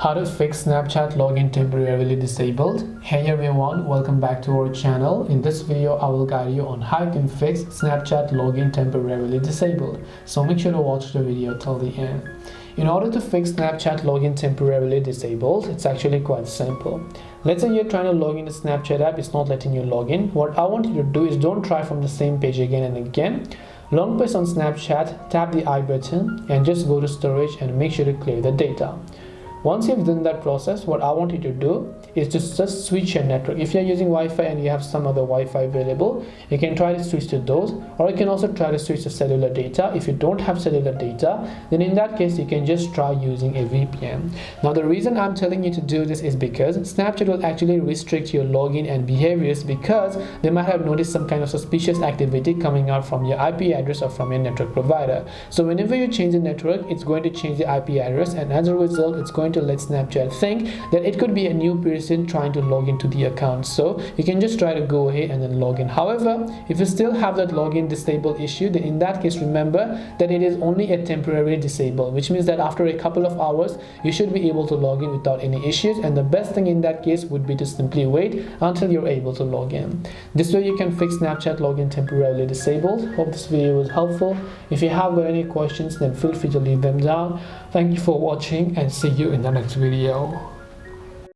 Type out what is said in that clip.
How to fix Snapchat login temporarily disabled. Hey everyone, welcome back to our channel. In this video, I will guide you on how you can fix Snapchat login temporarily disabled. So make sure to watch the video till the end. In order to fix Snapchat login temporarily disabled, it's actually quite simple. Let's say you're trying to log into Snapchat app, it's not letting you log in. What I want you to do is don't try from the same page again and again. Long press on Snapchat, tap the I button and just go to storage and make sure to clear the data. Once you've done that process, what I want you to do is just switch your network. If you're using Wi-Fi and you have some other Wi-Fi available, you can try to switch to those, or you can also try to switch to cellular data. If you don't have cellular data, then in that case you can just try using a VPN. Now the reason I'm telling you to do this is because Snapchat will actually restrict your login and behaviors, because they might have noticed some kind of suspicious activity coming out from your IP address or from your network provider. So whenever you change the network, it's going to change the IP address, and as a result it's going to let Snapchat think that it could be a new person trying to log into the account. So you can just try to go ahead and then log in. However, if you still have that login disabled issue, then in that case remember that it is only a temporary disable, which means that after a couple of hours you should be able to log in without any issues, and the best thing in that case would be to simply wait until you're able to log in. This way you can fix Snapchat login temporarily disabled. Hope this video was helpful. If you have got any questions, then feel free to leave them down. Thank you for watching and see you in the next video.